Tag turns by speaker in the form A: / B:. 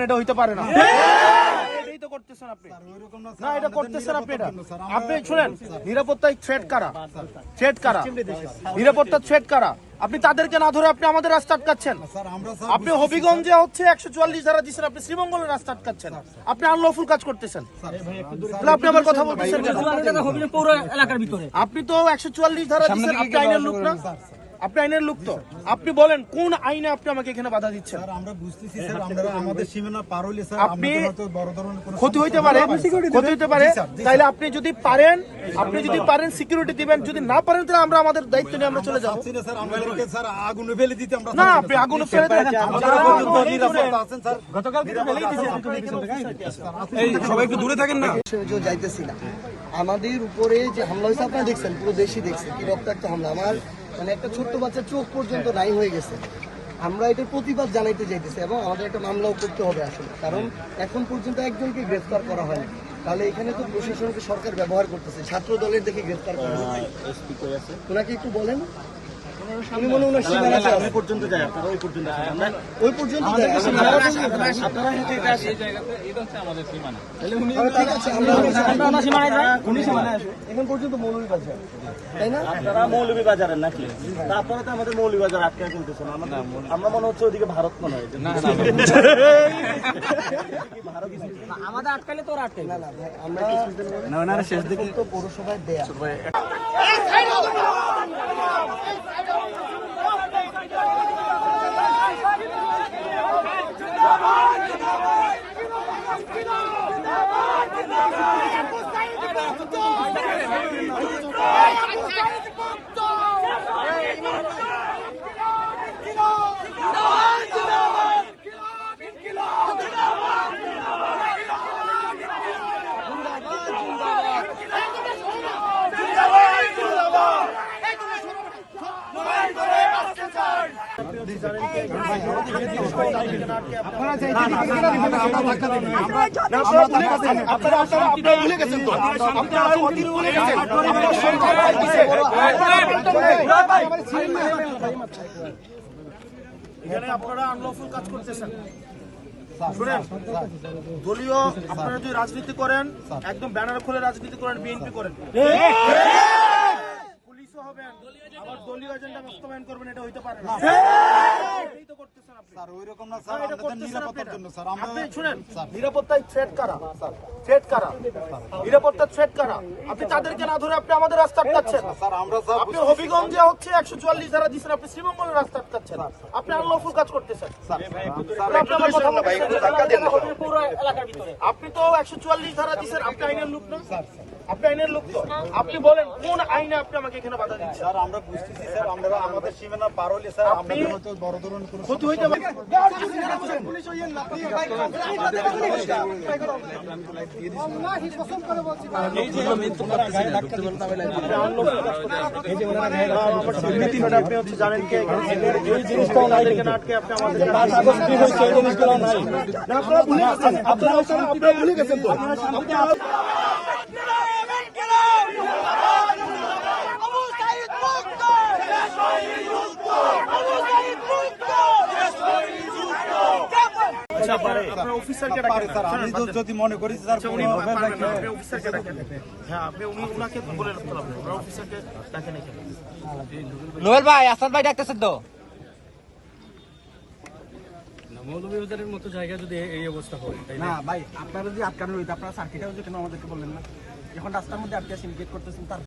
A: এটা হইতে পারে না, এটাই তো করতেছেন আপনি। না, এটা করতেছেন আপনি। এটা আপনি শুনেন, নিরাপত্তায় থ্রেট কারা, থ্রেট কারা, নিরাপত্তার থ্রেট কারা? আপনি তাদেরকে না ধরে আপনি আমাদের রাস্তা আটকাচ্ছেন। আপনি হবিগঞ্জে হচ্ছে 144 ধারা দিচ্ছেন, আপনি শ্রীমঙ্গলের রাস্তা আটকাচ্ছেন, আপনি আনলফুল কাজ করতেছেন। আপনি আমার কথা বলতেছেন কেন? আপনি তো 144 ধারা দিচ্ছেন, আপনি আইনের লোক না? আপনি আইনের লোক তো, আপনি বলেন কোন আইনে আপনি আমাকে এখানে বাধা দিচ্ছেন?
B: আমরা বুঝতেছি স্যার, আমরা আমাদের সীমানা পার হইলে স্যার
A: আপনি
B: হয়তো বড় ধরনের কোনো
A: ক্ষতি হইতে পারে, ক্ষতি হইতে পারে। তাইলে আপনি যদি পারেন সিকিউরিটি দিবেন, যদি না পারেন তাহলে আমরা আমাদের দায়িত্ব নিয়ে আমরা চলে যাব।
B: স্যার আমাদেরকে স্যার আগুনে ফেলে দিতে আমরা
A: না, আপনি আগুনে ফেলে দেন।
B: নিরাপত্তা আছেন স্যার, গতকাল থেকে ফেলেই দিয়েছেন। এই সবাই একটু দূরে থাকেন না,
C: যাইতেছি না। আমাদের উপরে যে হামলা হয়েছে আপনারা দেখছেন, পুরো দেশই দেখছে কি রক্তাক্ত হামলা। আমার মানে একটা ছোট্ট বাচ্চার চোখ পর্যন্ত নাই হয়ে গেছে। আমরা এটার প্রতিবাদ জানাইতে চাইতেছি এবং আমাদের একটা মামলাও করতে হবে আসলে, কারণ এখন পর্যন্ত একজনকে গ্রেফতার করা হয়নি। তাহলে এখানে তো প্রশাসনকে সরকার ব্যবহার করতেছে, ছাত্র দলের দেখে গ্রেফতার করা হয়। ওনাকে একটু বলেন, আমি মনে হয় সীমানা পর্যন্ত যায়, আপনারা ওই পর্যন্ত ওই পর্যন্ত যায়। এখন পর্যন্ত মৌলভীবাজার, তাই না?
D: আপনারা মৌলভীবাজারের নাকি? তারপরে তো আমাদের মৌলভীবাজার আটকে চলতেছে না, আমরা মনে হচ্ছে ওইদিকে ভারত মনে হয়।
C: আমাদের আটকালে তো আটকে না। না ভাই, আমরা শেষ দিকে তো পৌরসভায় দেয়া
A: এখানে আপনারা আনলফুল কাজ করতেছেন। শুনেন, দলীয় আপনারা যদি রাজনীতি করেন, একদম ব্যানার খুলে রাজনীতি করেন, বিএনপি করেন, পুলিশও হবেন, আবার দলীয় এজেন্ডা বাস্তবায়ন করবেন, এটা হইতে পারে না। এটাই তো করতেছেন আপনি।
B: স্যার ওইরকম না স্যার, আমাদের নিরাপত্তার জন্য স্যার।
A: আপনি শুনেন, নিরাপত্তায় থ্রেট কারা, থ্রেট কারা, নিরাপত্তার থ্রেট কারা? আপনি তাদেরকে না ধরে আপনি আমাদের রাস্তা আটকাচ্ছেন।
B: স্যার আমরা
A: আপনি হবিগঞ্জে হচ্ছে 144 ধারা দিচ্ছেন, আপনি শ্রীমঙ্গলের রাস্তা আটকাচ্ছেন, আপনি আনলফুল কাজ করতেছেন। আপনি তো 144 ধারা দিচ্ছেন, আপনি আইনের লোক না? আপনি আইনের লোক তো, আপনি বলেন কোন আইনে আপনি আমাকে এখানে বাধা দিচ্ছেন?
B: স্যার আমরা বুঝতেছি স্যার, আমরা আমাদের সীমানা পার হইলে স্যার হয়তো বড় ধরনের কোনো
A: ক্ষতি হইতে পারে। আপনি হচ্ছে জানেন কে এই জিনিসটা আটকে আপনি আমাদের আপনারা ভুলে গেছেন তো। আপনার অফিসারকে ডাকেন
B: স্যার, আমি তো যদি মনে করি স্যার
A: উনি অফিসারকে ডাকেন। হ্যাঁ, আপনি উনাকে বলে রাখতে হবে, আপনার অফিসারকে ডাকেন এখানে।
E: নোয়েল ভাই, আসাদ ভাই ডাকতেছেন তো।
F: মৌলভীবাজারের মতো জায়গা যদি এই অবস্থা হয়,
D: না ভাই, আপনারা যদি আটকানো রইতে আপনারা সার্কিটেও যে কেন আমাদেরকে বললেন না? এখন রাস্তার মধ্যে আটকে সিন্ডিকেট করতেছেন, তার